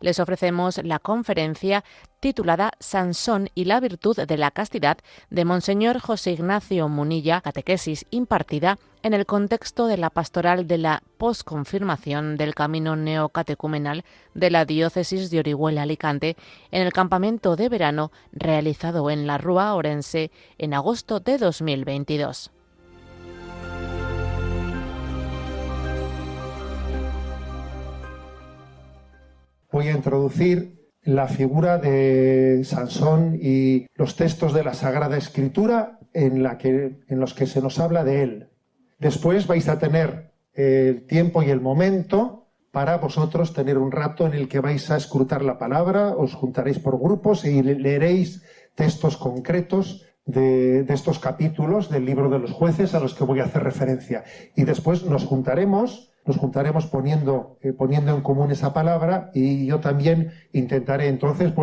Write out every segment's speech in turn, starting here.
Les ofrecemos la conferencia titulada Sansón y la virtud de la castidad de Monseñor José Ignacio Munilla, catequesis impartida en el contexto de la pastoral de la posconfirmación del camino neocatecumenal de la diócesis de Orihuela-Alicante en el campamento de verano realizado en la Rúa Orense en agosto de 2022. Voy a introducir la figura de Sansón y los textos de la Sagrada Escritura en los que se nos habla de él. Después vais a tener el tiempo y el momento para vosotros tener un rato en el que vais a escrutar la palabra, os juntaréis por grupos y leeréis textos concretos de estos capítulos del libro de los jueces a los que voy a hacer referencia. Y después nos juntaremos poniendo en común esa palabra, y yo también intentaré entonces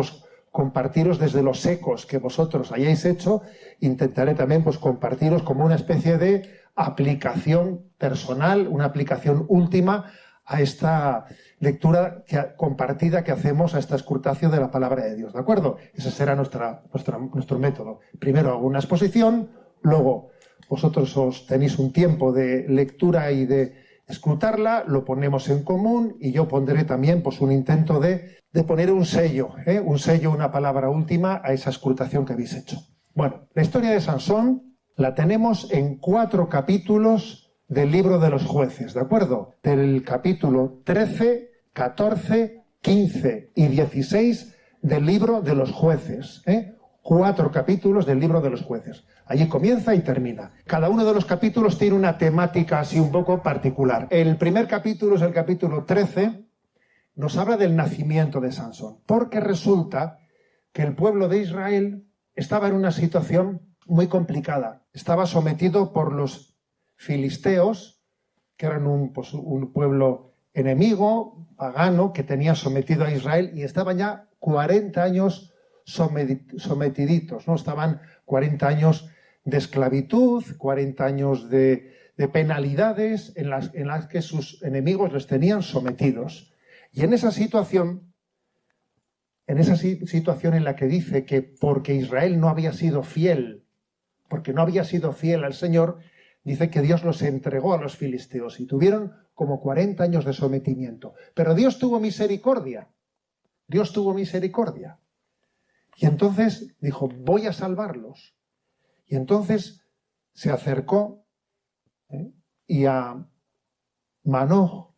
compartiros desde los ecos que vosotros hayáis hecho, intentaré también compartiros como una especie de aplicación personal, una aplicación última a esta lectura compartida que hacemos, a esta escrutación de la palabra de Dios, ¿de acuerdo? Ese será nuestro método. Primero hago una exposición, luego vosotros os tenéis un tiempo de lectura y de escrutarla, lo ponemos en común y yo pondré también un intento de poner un sello, una palabra última a esa escrutación que habéis hecho. Bueno, la historia de Sansón la tenemos en 4 capítulos del libro de los jueces, ¿de acuerdo? Del capítulo 13, 14, 15 y 16 del libro de los jueces, 4 capítulos del libro de los jueces. Allí comienza y termina. Cada uno de los capítulos tiene una temática así un poco particular. El primer capítulo es el capítulo 13, nos habla del nacimiento de Sansón, porque resulta que el pueblo de Israel estaba en una situación muy complicada. Estaba sometido por los filisteos, que eran un pueblo enemigo, pagano, que tenía sometido a Israel, y estaban ya 40 años sometiditos, ¿no? Estaban 40 años de esclavitud, 40 años de penalidades en las que sus enemigos les tenían sometidos. Y en esa situación en la que dice que porque Israel no había sido fiel, al Señor, dice que Dios los entregó a los filisteos y tuvieron como 40 años de sometimiento. Pero Dios tuvo misericordia. Y entonces dijo, voy a salvarlos. Y entonces se acercó y a Manoh,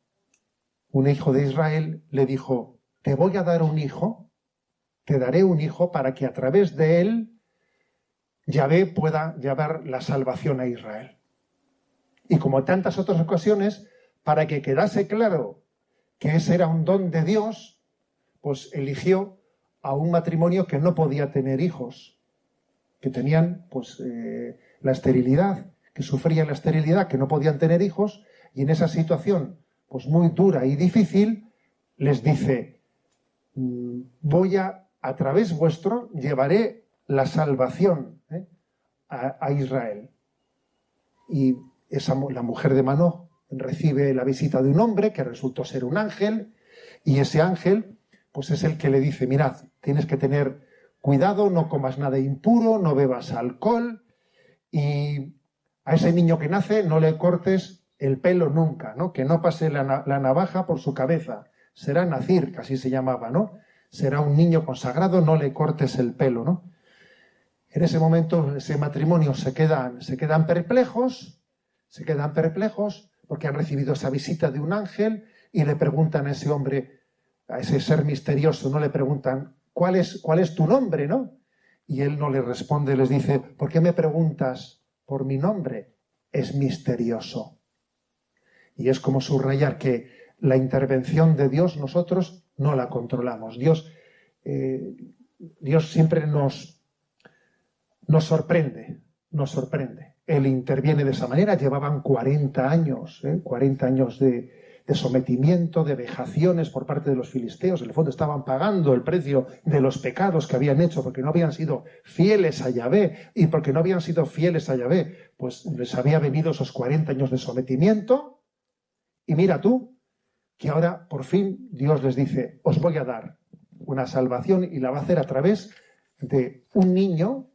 un hijo de Israel, le dijo, te voy a dar un hijo, te daré un hijo para que a través de él Yahvé pueda llevar la salvación a Israel. Y como en tantas otras ocasiones, para que quedase claro que ese era un don de Dios, pues eligió a un matrimonio que no podía tener hijos, que tenían la esterilidad, que sufrían la esterilidad, que no podían tener hijos, y en esa situación muy dura y difícil, les dice, a través vuestro llevaré la salvación a Israel. Y la mujer de Manoh recibe la visita de un hombre que resultó ser un ángel, y ese ángel es el que le dice, mirad, tienes que tener cuidado, no comas nada impuro, no bebas alcohol, y a ese niño que nace no le cortes el pelo nunca, ¿no? Que no pase la navaja por su cabeza. Será Nazir, que así se llamaba, ¿no? Será un niño consagrado, no le cortes el pelo, ¿no? En ese momento, ese matrimonio se quedan perplejos porque han recibido esa visita de un ángel y le preguntan a ese hombre, a ese ser misterioso, ¿no? Le preguntan, ¿cuál es tu nombre, no? Y él no les responde, les dice, ¿por qué me preguntas por mi nombre? Es misterioso. Y es como subrayar que la intervención de Dios nosotros no la controlamos. Dios siempre nos sorprende. Él interviene de esa manera. Llevaban 40 años de sometimiento, de vejaciones por parte de los filisteos. En el fondo estaban pagando el precio de los pecados que habían hecho porque no habían sido fieles a Yahvé, y porque no habían sido fieles a Yahvé, pues les había venido esos 40 años de sometimiento. Y mira tú, que ahora por fin Dios les dice, os voy a dar una salvación, y la va a hacer a través de un niño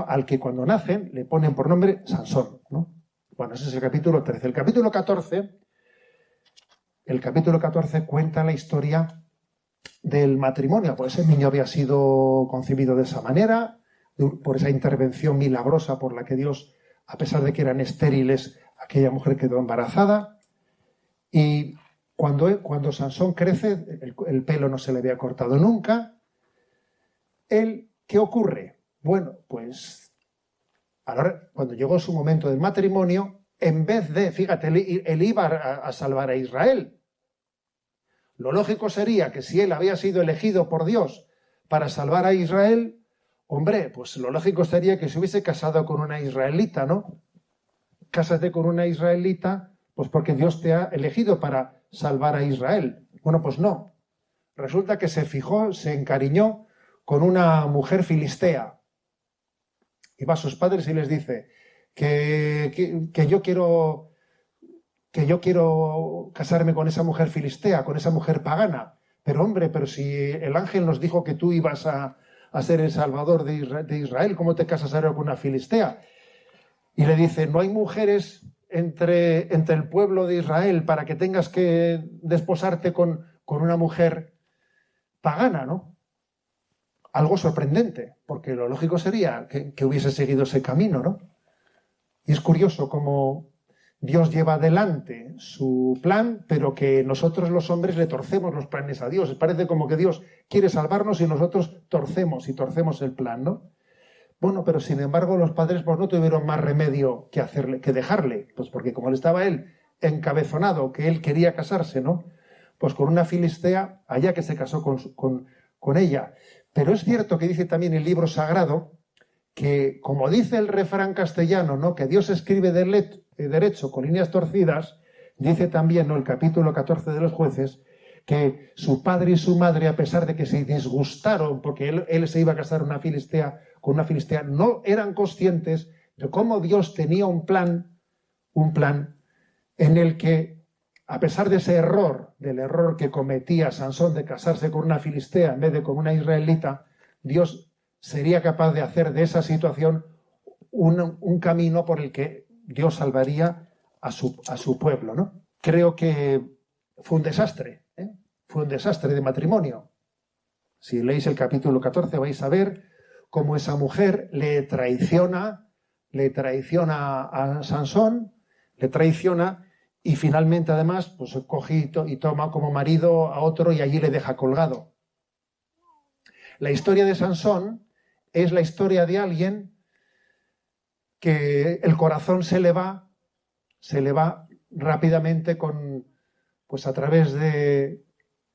al que cuando nacen le ponen por nombre Sansón, ¿no? Bueno, ese es el capítulo 13. El capítulo 14 cuenta la historia del matrimonio. Pues ese niño había sido concebido de esa manera, por esa intervención milagrosa por la que Dios, a pesar de que eran estériles, aquella mujer quedó embarazada. Y cuando Sansón crece, el pelo no se le había cortado nunca. ¿Qué ocurre? Bueno, pues ahora, cuando llegó su momento del matrimonio, en vez de, fíjate, él iba a salvar a Israel. Lo lógico sería que si él había sido elegido por Dios para salvar a Israel, hombre, pues lo lógico sería que se hubiese casado con una israelita, ¿no? Cásate con una israelita, pues porque Dios te ha elegido para salvar a Israel. Bueno, pues no. Resulta que se encariñó con una mujer filistea. Y va a sus padres y les dice que yo quiero casarme con esa mujer filistea, con esa mujer pagana. Pero hombre, pero si el ángel nos dijo que tú ibas a ser el salvador de Israel, ¿cómo te casas ahora con una filistea? Y le dice, no hay mujeres entre el pueblo de Israel para que tengas que desposarte con una mujer pagana, ¿no? Algo sorprendente, porque lo lógico sería que hubiese seguido ese camino, ¿no? Y es curioso cómo Dios lleva adelante su plan, pero que nosotros los hombres le torcemos los planes a Dios. Parece como que Dios quiere salvarnos y nosotros torcemos el plan, ¿no? Bueno, pero sin embargo los padres pues no tuvieron más remedio que dejarle, pues porque como estaba él encabezonado, que él quería casarse, ¿no? Pues con una filistea, allá que se casó con ella. Pero es cierto que dice también el libro sagrado que, como dice el refrán castellano, ¿no?, que Dios escribe derecho con líneas torcidas, dice también, ¿no?, el capítulo 14 de los Jueces, que su padre y su madre, a pesar de que se disgustaron porque él se iba a casar con una filistea, no eran conscientes de cómo Dios tenía un plan en el que, a pesar de ese del error que cometía Sansón de casarse con una filistea en vez de con una israelita, Dios sería capaz de hacer de esa situación un camino por el que Dios salvaría a su pueblo, ¿no? Creo que fue un desastre, ¿eh? Fue un desastre de matrimonio. Si leéis el capítulo 14 vais a ver cómo esa mujer le traiciona a Sansón, y finalmente además pues coge y toma como marido a otro y allí le deja colgado. La historia de Sansón es la historia de alguien que el corazón se le va rápidamente a través de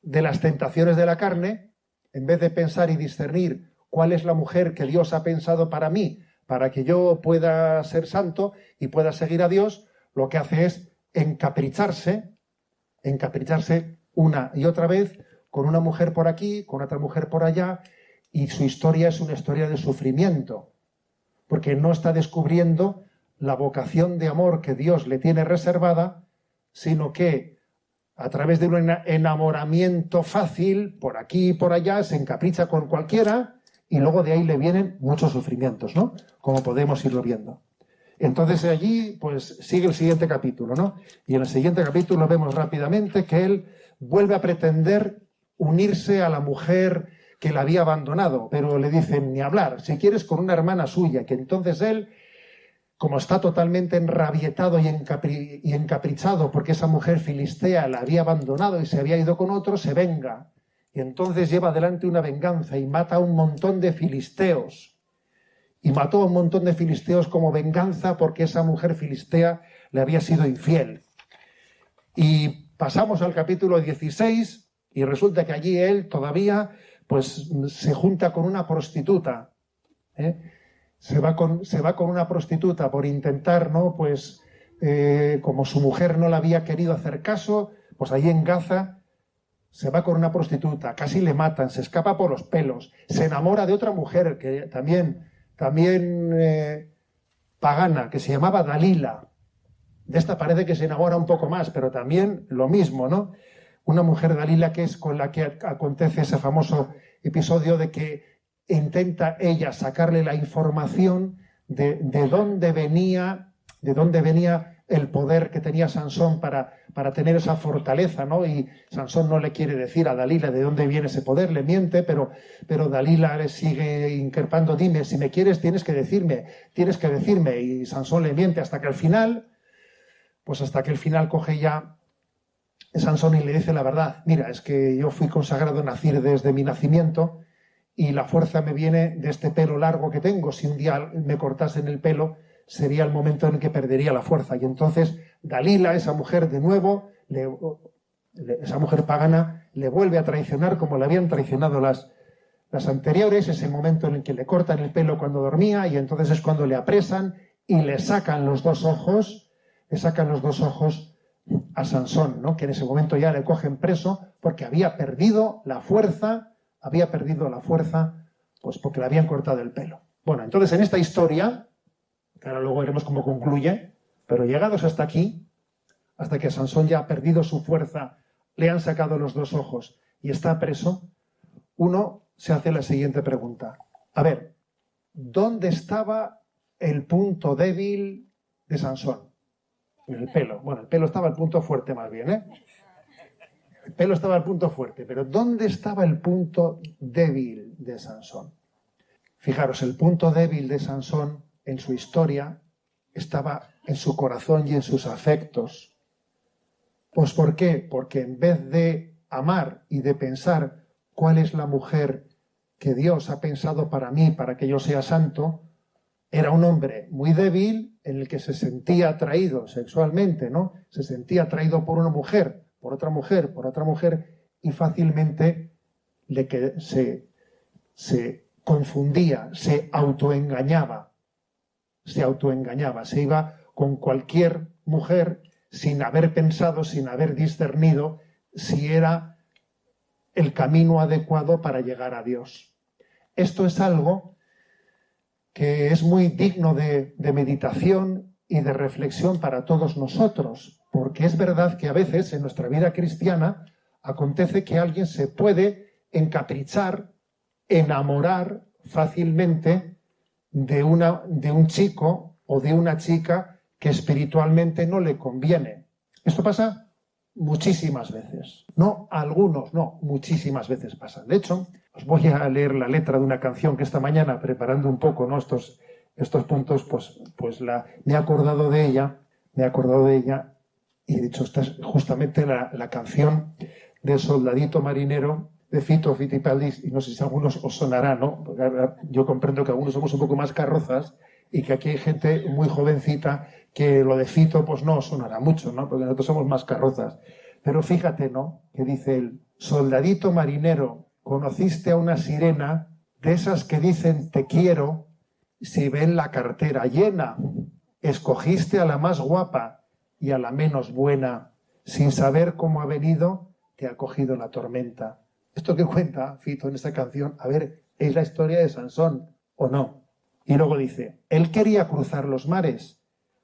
las tentaciones de la carne. En vez de pensar y discernir cuál es la mujer que Dios ha pensado para mí, para que yo pueda ser santo y pueda seguir a Dios, lo que hace es encapricharse una y otra vez con una mujer por aquí, con otra mujer por allá, y su historia es una historia de sufrimiento, porque no está descubriendo la vocación de amor que Dios le tiene reservada, sino que a través de un enamoramiento fácil, por aquí y por allá, se encapricha con cualquiera y luego de ahí le vienen muchos sufrimientos, ¿no? Como podemos irlo viendo. Entonces allí pues sigue el siguiente capítulo, ¿no? Y en el siguiente capítulo vemos rápidamente que él vuelve a pretender unirse a la mujer que la había abandonado, pero le dicen ni hablar, si quieres con una hermana suya, que entonces él, como está totalmente enrabietado y encaprichado porque esa mujer filistea la había abandonado y se había ido con otro, se venga. Y entonces lleva adelante una venganza y mata a un montón de filisteos. Y mató a un montón de filisteos como venganza porque esa mujer filistea le había sido infiel. Y pasamos al capítulo 16 y resulta que allí él todavía pues se junta con una prostituta, ¿eh? Se va con una prostituta por intentar, ¿no? Pues como su mujer no le había querido hacer caso, Pues ahí en Gaza se va con una prostituta, casi le matan, se escapa por los pelos, se enamora de otra mujer que también pagana, que se llamaba Dalila. De esta parece que se enamora un poco más, pero también lo mismo, ¿no? Una mujer Dalila que es con la que acontece ese famoso episodio de que intenta ella sacarle la información de dónde venía el poder que tenía Sansón para tener esa fortaleza, ¿no? Y Sansón no le quiere decir a Dalila de dónde viene ese poder, le miente, pero Dalila le sigue increpando, dime, si me quieres tienes que decirme, y Sansón le miente hasta que al final coge ya Sansón y le dice la verdad, mira, es que yo fui consagrado nazir desde mi nacimiento y la fuerza me viene de este pelo largo que tengo, si un día me cortasen el pelo sería el momento en el que perdería la fuerza. Y entonces Dalila, esa mujer de nuevo, esa mujer pagana, le vuelve a traicionar como le habían traicionado las anteriores, ese momento en el que le cortan el pelo cuando dormía, y entonces es cuando le apresan y le sacan los dos ojos a Sansón, ¿no? Que en ese momento ya le cogen preso porque había perdido la fuerza, pues porque le habían cortado el pelo. Bueno, entonces en esta historia, que ahora luego veremos cómo concluye, pero llegados hasta aquí, hasta que Sansón ya ha perdido su fuerza, le han sacado los dos ojos y está preso, uno se hace la siguiente pregunta. A ver, ¿dónde estaba el punto débil de Sansón? El pelo. Bueno, el pelo estaba el punto fuerte más bien, ¿eh? El pelo estaba el punto fuerte, pero ¿dónde estaba el punto débil de Sansón? Fijaros, el punto débil de Sansón en su historia estaba en su corazón y en sus afectos. Pues ¿por qué? Porque en vez de amar y de pensar cuál es la mujer que Dios ha pensado para mí, para que yo sea santo, era un hombre muy débil en el que se sentía atraído sexualmente, ¿no? Se sentía atraído por una mujer, por otra mujer, y fácilmente se confundía, se autoengañaba, se iba con cualquier mujer sin haber pensado, sin haber discernido si era el camino adecuado para llegar a Dios. Esto es algo que es muy digno de meditación y de reflexión para todos nosotros, porque es verdad que a veces en nuestra vida cristiana acontece que alguien se puede encaprichar, enamorar fácilmente de un chico o de una chica que espiritualmente no le conviene. Esto pasa muchísimas veces. No algunos, no, muchísimas veces pasa. De hecho, os voy a leer la letra de una canción que esta mañana, preparando un poco, ¿no?, estos puntos, me he acordado de ella y he dicho, esta es justamente la canción de Soldadito Marinero de Fito Fitipaldis, y no sé si a algunos os sonará, ¿no? Porque yo comprendo que algunos somos un poco más carrozas y que aquí hay gente muy jovencita que lo de Fito pues no os sonará mucho, ¿no? Porque nosotros somos más carrozas. Pero fíjate, ¿no?, que dice él: soldadito marinero, conociste a una sirena de esas que dicen te quiero si ven la cartera llena. Escogiste a la más guapa y a la menos buena. Sin saber cómo ha venido, te ha cogido la tormenta. Esto que cuenta Fito en esta canción, a ver, ¿es la historia de Sansón o no? Y luego dice, él quería cruzar los mares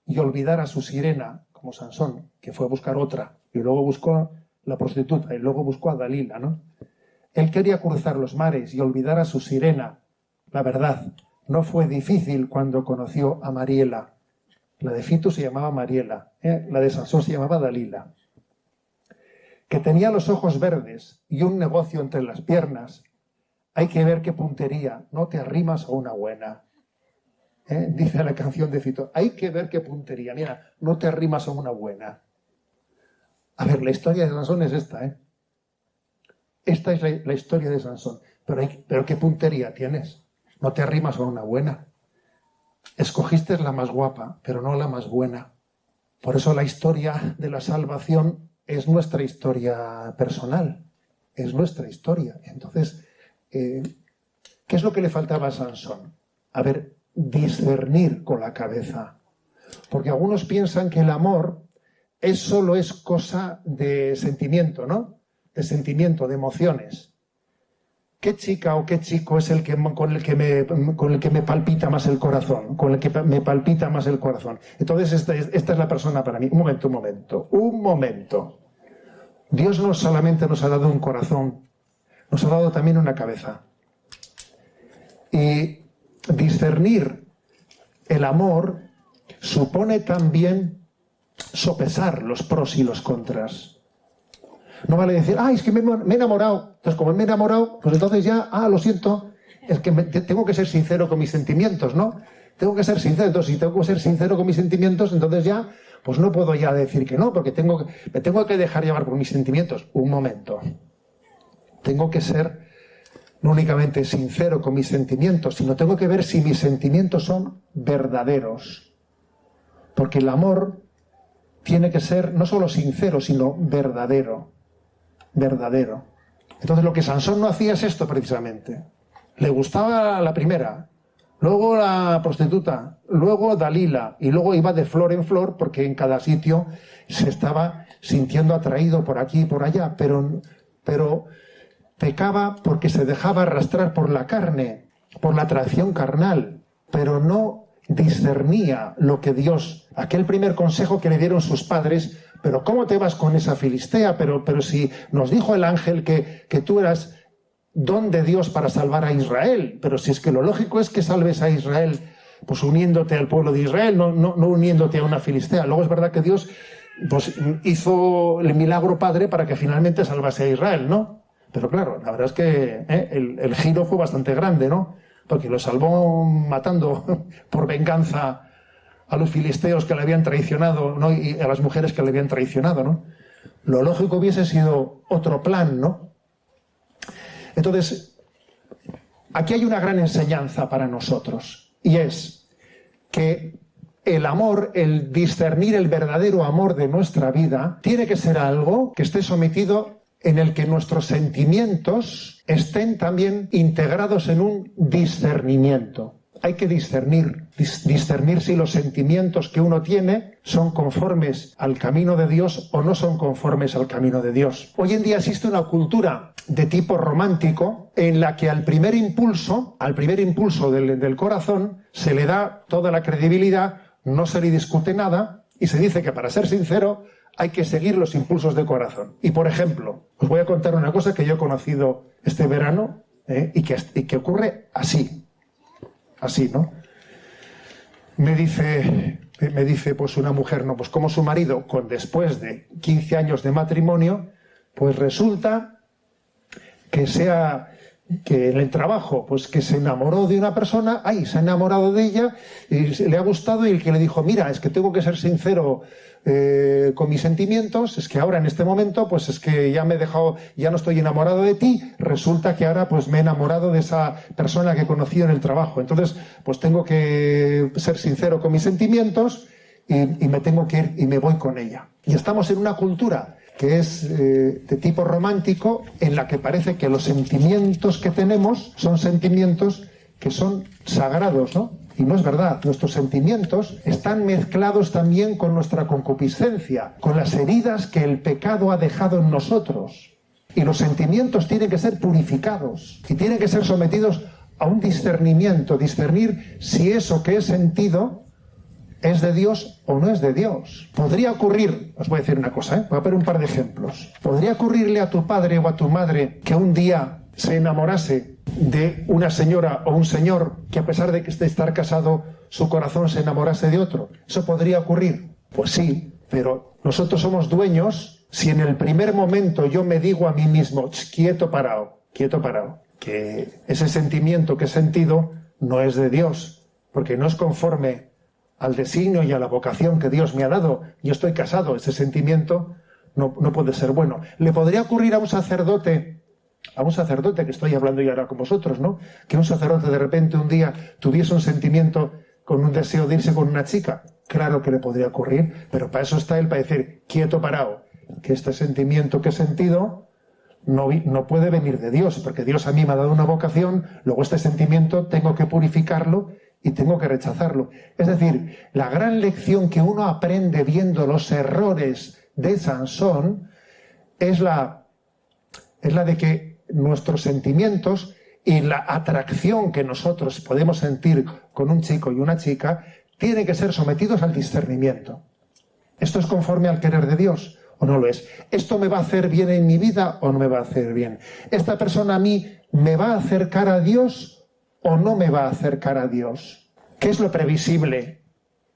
y olvidar a su sirena, como Sansón, que fue a buscar otra, y luego buscó la prostituta, y luego buscó a Dalila, ¿no? Él quería cruzar los mares y olvidar a su sirena. La verdad, no fue difícil cuando conoció a Mariela. La de Fito se llamaba Mariela, la de Sansón se llamaba Dalila. Que tenía los ojos verdes y un negocio entre las piernas. Hay que ver qué puntería, no te arrimas a una buena. Dice la canción de Fito, hay que ver qué puntería, mira, no te arrimas a una buena. A ver, la historia de Sansón es esta, Esta es la historia de Sansón. Pero qué puntería tienes, no te arrimas a una buena. Escogiste la más guapa, pero no la más buena. Por eso la historia de la salvación es nuestra historia personal, es nuestra historia. Entonces, ¿qué es lo que le faltaba a Sansón? A ver, discernir con la cabeza. Porque algunos piensan que el amor solo es cosa de sentimiento, ¿no? De sentimiento, de emociones. ¿Qué chica o qué chico es con el que me palpita más el corazón? Con el que me palpita más el corazón. Entonces esta es la persona para mí. Un momento. Dios no solamente nos ha dado un corazón, nos ha dado también una cabeza. Y discernir el amor supone también sopesar los pros y los contras. No vale decir, es que me he enamorado. Entonces, como me he enamorado, pues entonces ya, lo siento, es que tengo que ser sincero con mis sentimientos, ¿no? Tengo que ser sincero. Entonces, si tengo que ser sincero con mis sentimientos, entonces ya, pues no puedo ya decir que no, porque me tengo que dejar llevar por mis sentimientos. Un momento. Tengo que ser no únicamente sincero con mis sentimientos, sino tengo que ver si mis sentimientos son verdaderos. Porque el amor tiene que ser no solo sincero, sino verdadero. Verdadero. Entonces lo que Sansón no hacía es esto precisamente. Le gustaba la primera, luego la prostituta, luego Dalila, y luego iba de flor en flor porque en cada sitio se estaba sintiendo atraído por aquí y por allá, pero pecaba porque se dejaba arrastrar por la carne, por la atracción carnal, pero no discernía lo que Dios, aquel primer consejo que le dieron sus padres, pero ¿cómo te vas con esa filistea? Pero si nos dijo el ángel que tú eras don de Dios para salvar a Israel, pero si es que lo lógico es que salves a Israel, pues uniéndote al pueblo de Israel, no uniéndote a una filistea. Luego es verdad que Dios pues hizo el milagro padre para que finalmente salvase a Israel, ¿no? Pero claro, la verdad es que el giro fue bastante grande, ¿no? Porque lo salvó matando por venganza a los filisteos que le habían traicionado, ¿no? Y a las mujeres que le habían traicionado, ¿no? Lo lógico hubiese sido otro plan, ¿no? Entonces, aquí hay una gran enseñanza para nosotros, y es que el amor, el discernir el verdadero amor de nuestra vida, tiene que ser algo que esté sometido en el que nuestros sentimientos estén también integrados en un discernimiento. Hay que discernir si los sentimientos que uno tiene son conformes al camino de Dios o no son conformes al camino de Dios. Hoy en día existe una cultura de tipo romántico en la que al primer impulso del corazón se le da toda la credibilidad, no se le discute nada y se dice que para ser sincero hay que seguir los impulsos de corazón. Y por ejemplo, os voy a contar una cosa que yo he conocido este verano y que ocurre así, ¿no? Me dice pues una mujer, no, pues como su marido, después de 15 años de matrimonio, pues resulta que en el trabajo, pues que se enamoró de una persona, se ha enamorado de ella, y le ha gustado, y el que le dijo, mira, es que tengo que ser sincero con mis sentimientos, es que ahora en este momento, pues es que ya me he dejado, ya no estoy enamorado de ti, resulta que ahora pues me he enamorado de esa persona que he conocido en el trabajo, entonces pues tengo que ser sincero con mis sentimientos y me tengo que ir y me voy con ella. Y estamos en una cultura que es de tipo romántico, en la que parece que los sentimientos que tenemos son sentimientos que son sagrados, ¿no? Y no es verdad. Nuestros sentimientos están mezclados también con nuestra concupiscencia, con las heridas que el pecado ha dejado en nosotros. Y los sentimientos tienen que ser purificados y tienen que ser sometidos a un discernimiento, discernir si eso que he sentido ¿es de Dios o no es de Dios? Podría ocurrir, os voy a decir una cosa, voy a poner un par de ejemplos. Podría ocurrirle a tu padre o a tu madre que un día se enamorase de una señora o un señor que a pesar de estar casado, su corazón se enamorase de otro. ¿Eso podría ocurrir? Pues sí, pero nosotros somos dueños si en el primer momento yo me digo a mí mismo, quieto parado, que ese sentimiento que he sentido no es de Dios, porque no es conforme al designio y a la vocación que Dios me ha dado. Yo estoy casado, ese sentimiento no puede ser bueno. Le podría ocurrir a un sacerdote que estoy hablando yo ahora con vosotros, ¿no? Que un sacerdote de repente un día tuviese un sentimiento con un deseo de irse con una chica. Claro que le podría ocurrir, pero para eso está él, para decir, quieto parado, que este sentimiento que he sentido no puede venir de Dios, porque Dios a mí me ha dado una vocación, luego este sentimiento tengo que purificarlo y tengo que rechazarlo. Es decir, la gran lección que uno aprende viendo los errores de Sansón es la de que nuestros sentimientos y la atracción que nosotros podemos sentir con un chico y una chica tienen que ser sometidos al discernimiento. ¿Esto es conforme al querer de Dios o no lo es? ¿Esto me va a hacer bien en mi vida o no me va a hacer bien? ¿Esta persona a mí me va a acercar a Dios o no me va a acercar a Dios? ¿Qué es lo previsible?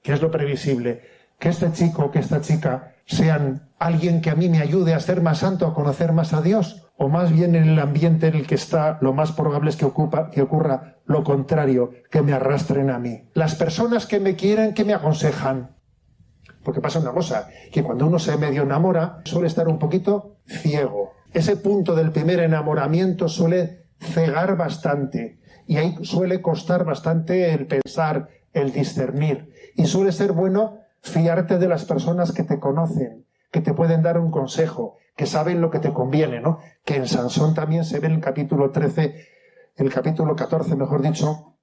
¿Qué es lo previsible? Que este chico o que esta chica sean alguien que a mí me ayude a ser más santo, a conocer más a Dios, o más bien en el ambiente en el que está, lo más probable es que ocurra lo contrario, que me arrastren a mí. Las personas que me quieren, que me aconsejan. Porque pasa una cosa, que cuando uno se medio enamora, suele estar un poquito ciego. Ese punto del primer enamoramiento suele cegar bastante, y ahí suele costar bastante el pensar, el discernir. Y suele ser bueno fiarte de las personas que te conocen, que te pueden dar un consejo, que saben lo que te conviene, ¿no? Que en Sansón también se ve en el capítulo 13, el capítulo 14, mejor dicho,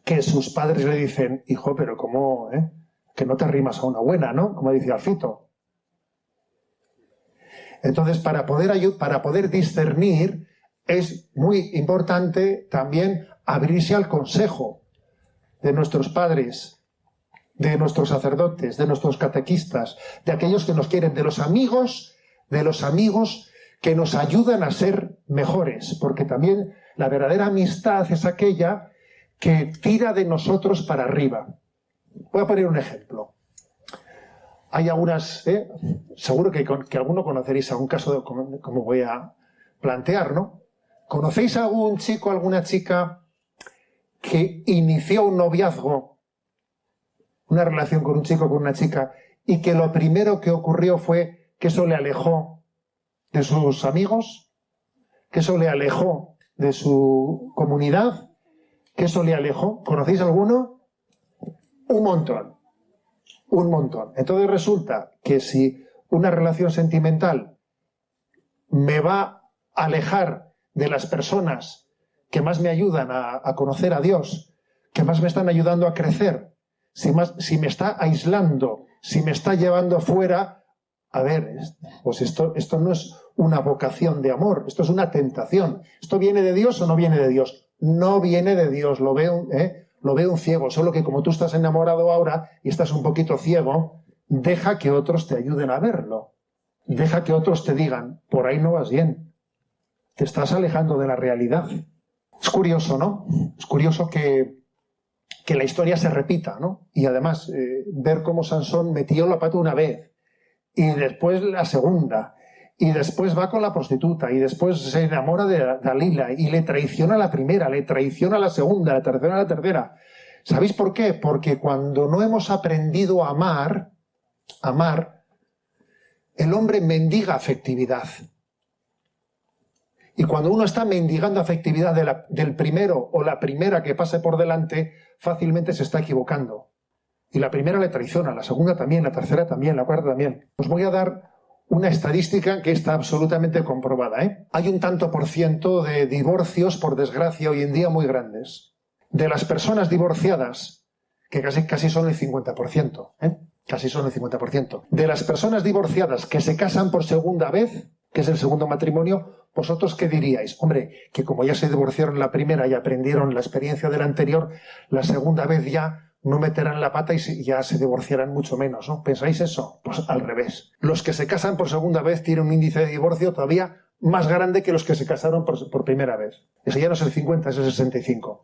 que sus padres le dicen, hijo, pero ¿cómo, que no te arrimas a una buena, ¿no? Como decía Alfito. Entonces, para poder discernir, es muy importante también abrirse al consejo de nuestros padres, de nuestros sacerdotes, de nuestros catequistas, de aquellos que nos quieren, de los amigos que nos ayudan a ser mejores, porque también la verdadera amistad es aquella que tira de nosotros para arriba. Voy a poner un ejemplo. Hay algunas, seguro que alguno conoceréis algún caso como voy a plantear, ¿no? ¿Conocéis a algún chico, alguna chica que inició un noviazgo, una relación con un chico o con una chica, y que lo primero que ocurrió fue que eso le alejó de sus amigos, que eso le alejó de su comunidad, que eso le alejó? ¿Conocéis alguno? Un montón. Un montón. Entonces resulta que si una relación sentimental me va a alejar de las personas que más me ayudan a conocer a Dios, que más me están ayudando a crecer, si me está aislando, si me está llevando fuera, a ver, pues esto no es una vocación de amor, esto es una tentación. ¿Esto viene de Dios o no viene de Dios? No viene de Dios, lo veo un ciego, solo que como tú estás enamorado ahora y estás un poquito ciego, deja que otros te ayuden a verlo. Deja que otros te digan, por ahí no vas bien, te estás alejando de la realidad. Es curioso, ¿no? Es curioso que la historia se repita, ¿no? Y además, ver cómo Sansón metió la pata una vez, y después la segunda, y después va con la prostituta, y después se enamora de Dalila, y le traiciona a la primera, le traiciona a la segunda, la tercera a la tercera. ¿Sabéis por qué? Porque cuando no hemos aprendido a amar, el hombre mendiga afectividad. Y cuando uno está mendigando afectividad del primero o la primera que pase por delante, fácilmente se está equivocando. Y la primera le traiciona, la segunda también, la tercera también, la cuarta también. Os voy a dar una estadística que está absolutamente comprobada, Hay un tanto por ciento de divorcios, por desgracia, hoy en día muy grandes. De las personas divorciadas, que casi son el 50%, casi son el 50%. De las personas divorciadas que se casan por segunda vez, que es el segundo matrimonio, ¿vosotros qué diríais? Hombre, que como ya se divorciaron la primera y aprendieron la experiencia de la anterior, la segunda vez ya no meterán la pata y ya se divorciarán mucho menos, ¿no? ¿Pensáis eso? Pues al revés. Los que se casan por segunda vez tienen un índice de divorcio todavía más grande que los que se casaron por primera vez. Ese ya no es el 50, es el 65.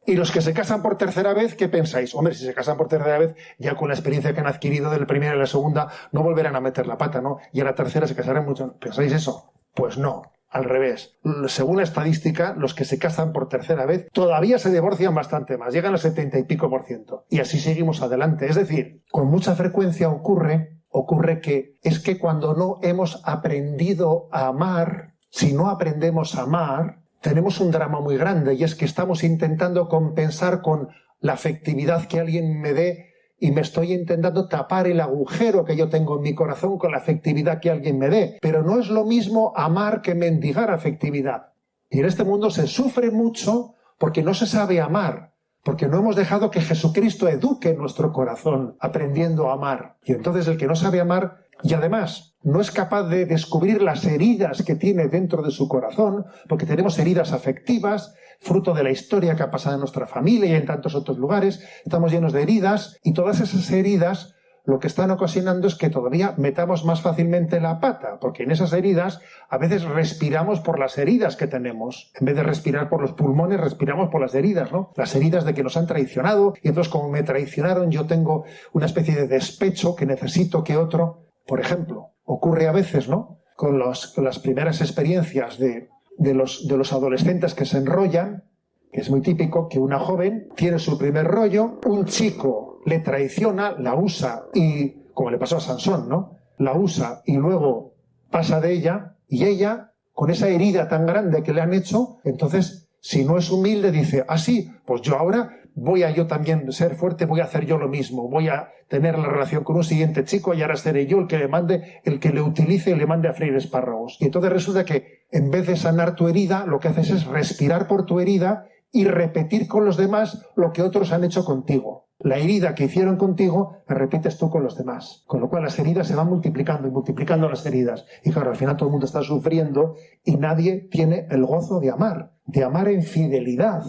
Y los que se casan por tercera vez, ¿qué pensáis? Hombre, si se casan por tercera vez, ya con la experiencia que han adquirido del primero y la segunda, no volverán a meter la pata, ¿no? Y a la tercera se casarán mucho. ¿Pensáis eso? Pues no. Al revés. Según la estadística, los que se casan por tercera vez todavía se divorcian bastante más, llegan al 70 y pico %. Y así seguimos adelante. Es decir, con mucha frecuencia ocurre que es que cuando no hemos aprendido a amar, si no aprendemos a amar, tenemos un drama muy grande, y es que estamos intentando compensar con la afectividad que alguien me dé, y me estoy intentando tapar el agujero que yo tengo en mi corazón con la afectividad que alguien me dé. Pero no es lo mismo amar que mendigar afectividad. Y en este mundo se sufre mucho porque no se sabe amar, porque no hemos dejado que Jesucristo eduque nuestro corazón aprendiendo a amar. Y entonces el que no sabe amar y además no es capaz de descubrir las heridas que tiene dentro de su corazón, porque tenemos heridas afectivas, fruto de la historia que ha pasado en nuestra familia y en tantos otros lugares, estamos llenos de heridas y todas esas heridas lo que están ocasionando es que todavía metamos más fácilmente la pata, porque en esas heridas a veces respiramos por las heridas que tenemos. En vez de respirar por los pulmones, respiramos por las heridas, ¿no? Las heridas de que nos han traicionado, y entonces como me traicionaron yo tengo una especie de despecho que necesito que otro... Por ejemplo, ocurre a veces, ¿no?, con las primeras experiencias de los adolescentes que se enrollan, que es muy típico que una joven tiene su primer rollo, un chico le traiciona, la usa y, como le pasó a Sansón, ¿no?, la usa y luego pasa de ella, y ella, con esa herida tan grande que le han hecho, entonces, si no es humilde, dice, ah, sí, pues yo ahora voy a yo también ser fuerte, voy a hacer yo lo mismo, voy a tener la relación con un siguiente chico y ahora seré yo el que le mande, el que le utilice y le mande a freír espárragos. Y entonces resulta que en vez de sanar tu herida, lo que haces es respirar por tu herida y repetir con los demás lo que otros han hecho contigo. La herida que hicieron contigo, la repites tú con los demás. Con lo cual las heridas se van multiplicando y multiplicando las heridas. Y claro, al final todo el mundo está sufriendo y nadie tiene el gozo de amar en fidelidad,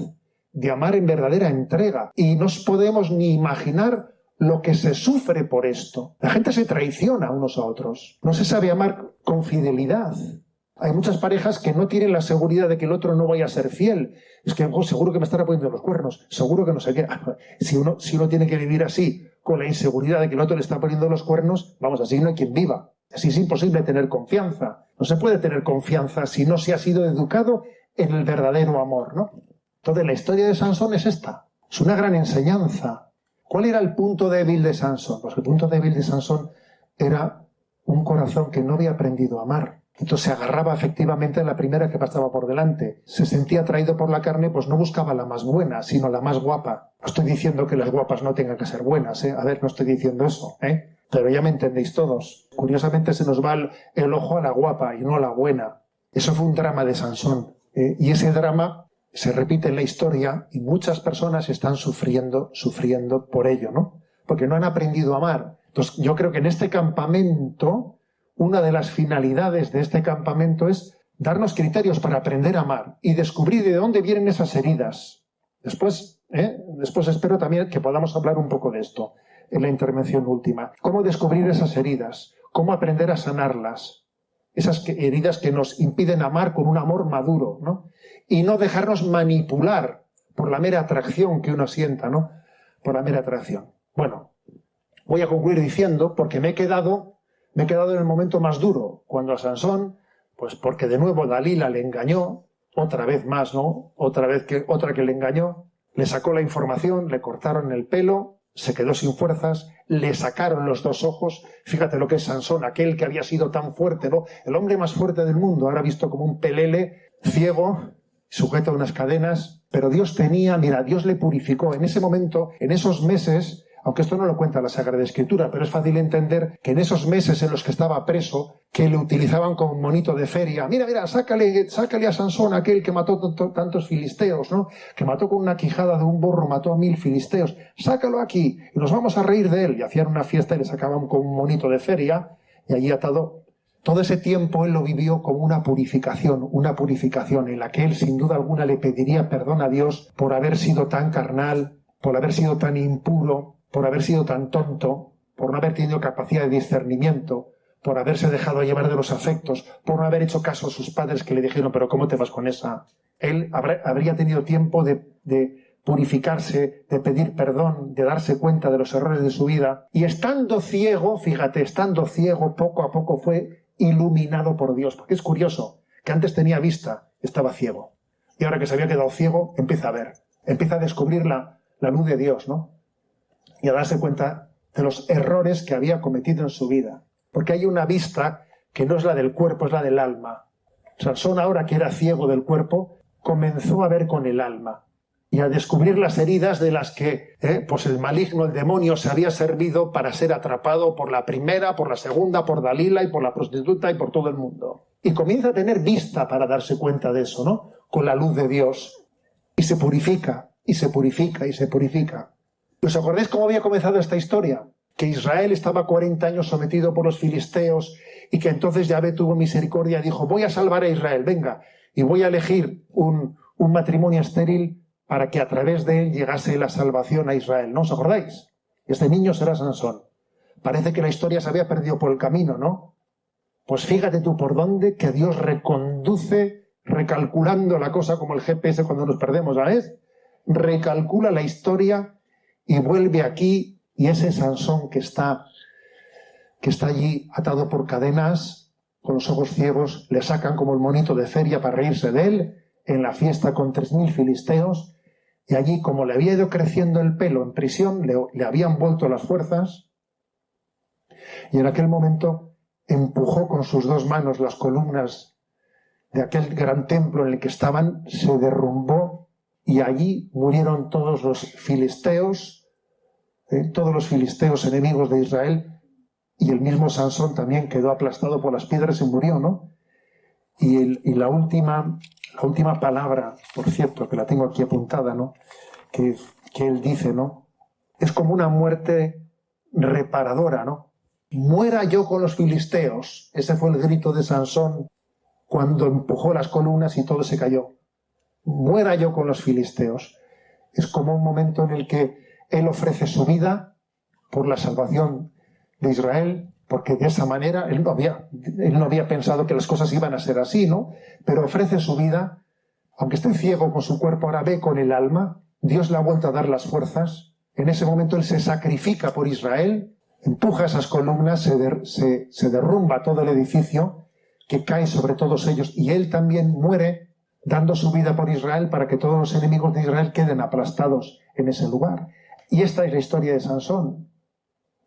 de amar en verdadera entrega. Y no podemos ni imaginar lo que se sufre por esto. La gente se traiciona unos a otros. No se sabe amar con fidelidad. Hay muchas parejas que no tienen la seguridad de que el otro no vaya a ser fiel. Es que seguro que me estará poniendo los cuernos, seguro que no sé qué. Si uno tiene que vivir así, con la inseguridad de que el otro le está poniendo los cuernos, vamos, así no hay quien viva. Así es imposible tener confianza. No se puede tener confianza si no se ha sido educado en el verdadero amor, ¿no? Entonces la historia de Sansón es esta. Es una gran enseñanza. ¿Cuál era el punto débil de Sansón? Pues el punto débil de Sansón era un corazón que no había aprendido a amar. Entonces se agarraba efectivamente a la primera que pasaba por delante. Se sentía atraído por la carne, pues no buscaba la más buena, sino la más guapa. No estoy diciendo que las guapas no tengan que ser buenas, ¿eh? A ver, no estoy diciendo eso, ¿eh? Pero ya me entendéis todos. Curiosamente se nos va el ojo a la guapa y no a la buena. Eso fue un drama de Sansón. Y ese drama se repite en la historia y muchas personas están sufriendo por ello, ¿no? Porque no han aprendido a amar. Entonces yo creo que en este campamento, una de las finalidades de este campamento es darnos criterios para aprender a amar y descubrir de dónde vienen esas heridas. Después espero también que podamos hablar un poco de esto en la intervención última. Cómo descubrir esas heridas, cómo aprender a sanarlas. Esas heridas que nos impiden amar con un amor maduro, ¿no? Y no dejarnos manipular por la mera atracción que uno sienta, ¿no? Por la mera atracción. Bueno, voy a concluir diciendo, porque me he quedado en el momento más duro, cuando a Sansón, pues porque de nuevo Dalila le engañó, otra vez más, ¿no? Otra que le engañó, le sacó la información, le cortaron el pelo, se quedó sin fuerzas, le sacaron los dos ojos. Fíjate lo que es Sansón, aquel que había sido tan fuerte, ¿no? El hombre más fuerte del mundo, ahora visto como un pelele, ciego, sujeto a unas cadenas, pero Dios le purificó. En ese momento, en esos meses, aunque esto no lo cuenta la Sagrada Escritura, pero es fácil entender que en esos meses en los que estaba preso, que le utilizaban como un monito de feria, mira, sácale a Sansón, aquel que mató tantos filisteos, ¿no? Que mató con una quijada de un burro, mató a 1000 filisteos, sácalo aquí, y nos vamos a reír de él. Y hacían una fiesta y le sacaban como un monito de feria, y allí atado. Todo ese tiempo él lo vivió como una purificación en la que él sin duda alguna le pediría perdón a Dios por haber sido tan carnal, por haber sido tan impuro, por haber sido tan tonto, por no haber tenido capacidad de discernimiento, por haberse dejado llevar de los afectos, por no haber hecho caso a sus padres que le dijeron, pero ¿cómo te vas con esa? Él habría tenido tiempo de purificarse, de pedir perdón, de darse cuenta de los errores de su vida. Y estando ciego, fíjate, poco a poco fue iluminado por Dios. Porque es curioso que antes tenía vista, estaba ciego. Y ahora que se había quedado ciego, empieza a ver, empieza a descubrir la luz de Dios, ¿no? Y a darse cuenta de los errores que había cometido en su vida. Porque hay una vista que no es la del cuerpo, es la del alma. Sansón, ahora que era ciego del cuerpo, comenzó a ver con el alma y a descubrir las heridas de las que pues el maligno, el demonio, se había servido para ser atrapado por la primera, por la segunda, por Dalila y por la prostituta y por todo el mundo. Y comienza a tener vista para darse cuenta de eso, ¿no? Con la luz de Dios. Y se purifica y se purifica y se purifica. ¿Os acordáis cómo había comenzado esta historia? Que Israel estaba 40 años sometido por los filisteos y que entonces Yahvé tuvo misericordia y dijo, voy a salvar a Israel, venga, y voy a elegir un matrimonio estéril para que a través de él llegase la salvación a Israel. ¿No os acordáis? Este niño será Sansón. Parece que la historia se había perdido por el camino, ¿no? Pues fíjate tú por dónde que Dios reconduce, recalculando la cosa como el GPS cuando nos perdemos, ¿sabes? Recalcula la historia y vuelve aquí, y ese Sansón que está allí atado por cadenas, con los ojos ciegos, le sacan como el monito de feria para reírse de él, en la fiesta con 3000 filisteos, y allí, como le había ido creciendo el pelo en prisión, le habían vuelto las fuerzas, y en aquel momento empujó con sus 2 manos las columnas de aquel gran templo en el que estaban, se derrumbó, y allí murieron todos los filisteos enemigos de Israel, y el mismo Sansón también quedó aplastado por las piedras y murió, ¿no? Y la última palabra, por cierto, que la tengo aquí apuntada, ¿no? Que él dice, ¿no? Es como una muerte reparadora, ¿no? Muera yo con los filisteos. Ese fue el grito de Sansón cuando empujó las columnas y todo se cayó. Muera yo con los filisteos. Es como un momento en el que él ofrece su vida por la salvación de Israel, porque de esa manera él no había pensado que las cosas iban a ser así, ¿no? Pero ofrece su vida, aunque esté ciego con su cuerpo, ahora ve con el alma. Dios le ha vuelto a dar las fuerzas. En ese momento él se sacrifica por Israel, empuja esas columnas, se derrumba todo el edificio, que cae sobre todos ellos, y él también muere dando su vida por Israel para que todos los enemigos de Israel queden aplastados en ese lugar. Y esta es la historia de Sansón,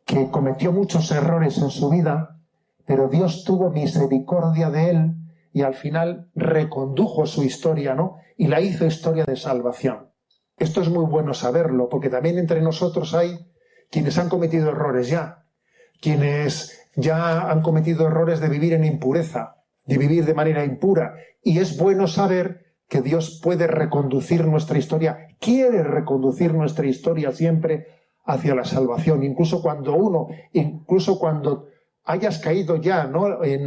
que cometió muchos errores en su vida, pero Dios tuvo misericordia de él y al final recondujo su historia, ¿no? Y la hizo historia de salvación. Esto es muy bueno saberlo, porque también entre nosotros hay quienes han cometido errores ya, quienes ya han cometido errores de vivir en impureza, de vivir de manera impura, y es bueno saber que Dios puede reconducir nuestra historia, quiere reconducir nuestra historia siempre hacia la salvación, incluso cuando hayas caído ya, ¿no?, en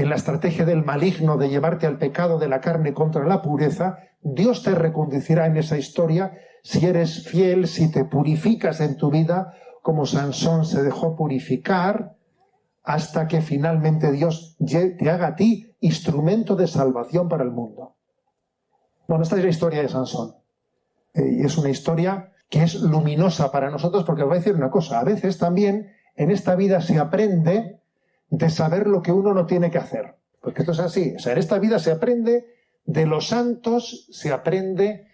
la estrategia del maligno de llevarte al pecado de la carne contra la pureza. Dios te reconducirá en esa historia si eres fiel, si te purificas en tu vida, como Sansón se dejó purificar, hasta que finalmente Dios te haga a ti instrumento de salvación para el mundo. Bueno, esta es la historia de Sansón. Y es una historia que es luminosa para nosotros, porque os voy a decir una cosa. A veces también en esta vida se aprende de saber lo que uno no tiene que hacer. Porque esto es así. O sea, en esta vida se aprende de los santos, se aprende,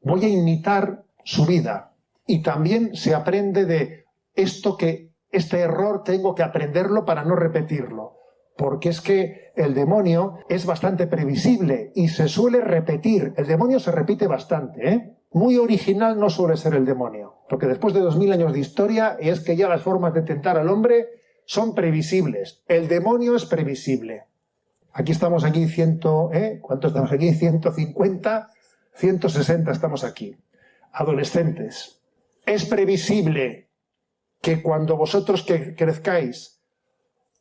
voy a imitar su vida. Y también se aprende de este error tengo que aprenderlo para no repetirlo. Porque es que el demonio es bastante previsible y se suele repetir. El demonio se repite bastante, ¿eh? Muy original no suele ser el demonio, porque después de 2000 años de historia es que ya las formas de tentar al hombre son previsibles. El demonio es previsible. Aquí estamos ¿cuánto estamos aquí? 150, 160 estamos aquí. Adolescentes. Es previsible que cuando vosotros que crezcáis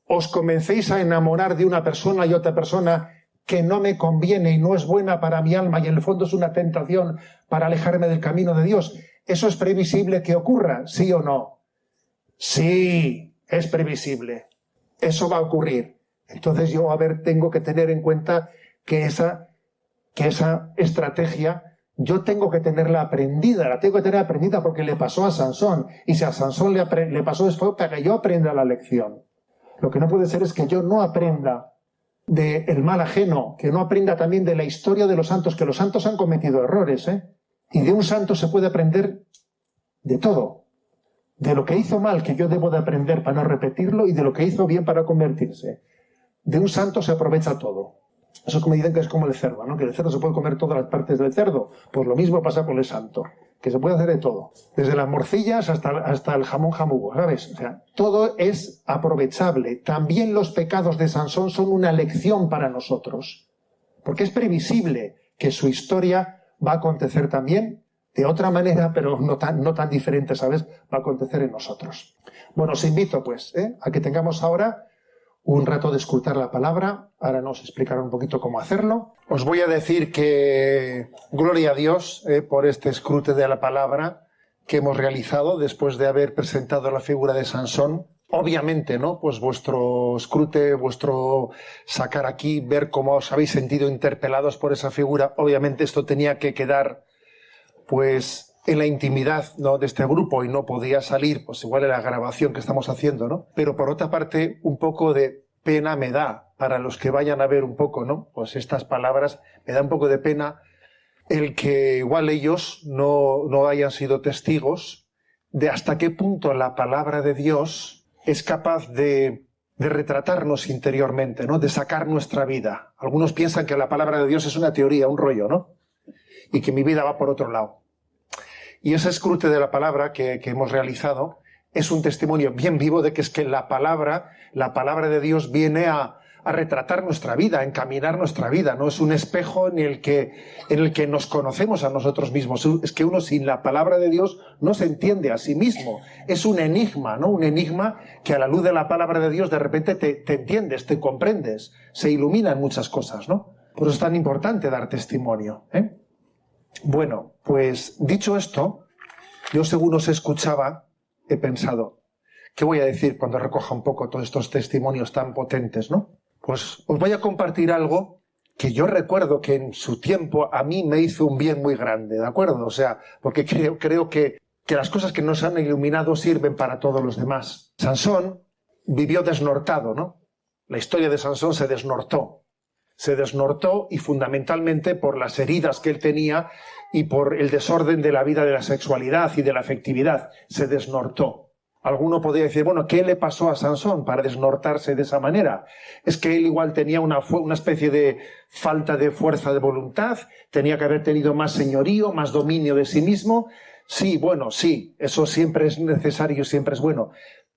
os comencéis a enamorar de una persona y otra persona que no me conviene y no es buena para mi alma y en el fondo es una tentación para alejarme del camino de Dios. ¿Eso es previsible que ocurra? ¿Sí o no? Sí, es previsible. Eso va a ocurrir. Entonces yo, tengo que tener en cuenta que esa estrategia yo tengo que tenerla aprendida. La tengo que tener aprendida porque le pasó a Sansón. Y si a Sansón le pasó eso para que yo aprenda la lección. Lo que no puede ser es que yo no aprenda del mal ajeno, que no aprenda también de la historia de los santos, que los santos han cometido errores, ¿eh? Y de un santo se puede aprender de todo. De lo que hizo mal, que yo debo de aprender para no repetirlo, y de lo que hizo bien para convertirse. De un santo se aprovecha todo. Eso es como dicen que es como el cerdo, ¿no? Que el cerdo se puede comer todas las partes del cerdo. Pues lo mismo pasa con el santo, que se puede hacer de todo. Desde las morcillas hasta el jamón jamugo, ¿sabes? O sea, todo es aprovechable. También los pecados de Sansón son una lección para nosotros. Porque es previsible que su historia va a acontecer también de otra manera, pero no tan diferente, ¿sabes? Va a acontecer en nosotros. Bueno, os invito, pues, a que tengamos ahora un rato de escuchar la palabra. Ahora nos explicaré un poquito cómo hacerlo. Os voy a decir que gloria a Dios por este escrute de la palabra que hemos realizado después de haber presentado la figura de Sansón. Obviamente, ¿no? Pues vuestro escrute, vuestro sacar aquí, ver cómo os habéis sentido interpelados por esa figura, obviamente esto tenía que quedar, pues, en la intimidad, ¿no?, de este grupo y no podía salir, pues igual en la grabación que estamos haciendo, ¿no? Pero por otra parte, un poco de pena me da para los que vayan a ver un poco, ¿no? Pues estas palabras, me da un poco de pena el que igual ellos no hayan sido testigos de hasta qué punto la palabra de Dios es capaz de retratarnos interiormente, ¿no? De sacar nuestra vida. Algunos piensan que la palabra de Dios es una teoría, un rollo, ¿no? Y que mi vida va por otro lado. Y ese escrute de la palabra que hemos realizado es un testimonio bien vivo de que es que la palabra de Dios viene a retratar nuestra vida, a encaminar nuestra vida. No es un espejo en el que nos conocemos a nosotros mismos. Es que uno sin la palabra de Dios no se entiende a sí mismo. Es un enigma, ¿no? Un enigma que a la luz de la palabra de Dios de repente te entiendes, te comprendes, se iluminan muchas cosas, ¿no? Por eso es tan importante dar testimonio, ¿eh? Bueno, pues dicho esto, yo según os escuchaba, he pensado, ¿qué voy a decir cuando recoja un poco todos estos testimonios tan potentes, ¿no? Pues os voy a compartir algo que yo recuerdo que en su tiempo a mí me hizo un bien muy grande, ¿de acuerdo? O sea, porque creo que las cosas que nos han iluminado sirven para todos los demás. Sansón vivió desnortado, ¿no? La historia de Sansón se desnortó y fundamentalmente por las heridas que él tenía y por el desorden de la vida de la sexualidad y de la afectividad. Se desnortó. Alguno podría decir, bueno, ¿qué le pasó a Sansón para desnortarse de esa manera? Es que él igual tenía una especie de falta de fuerza de voluntad, tenía que haber tenido más señorío, más dominio de sí mismo. Sí, bueno, sí, eso siempre es necesario, siempre es bueno.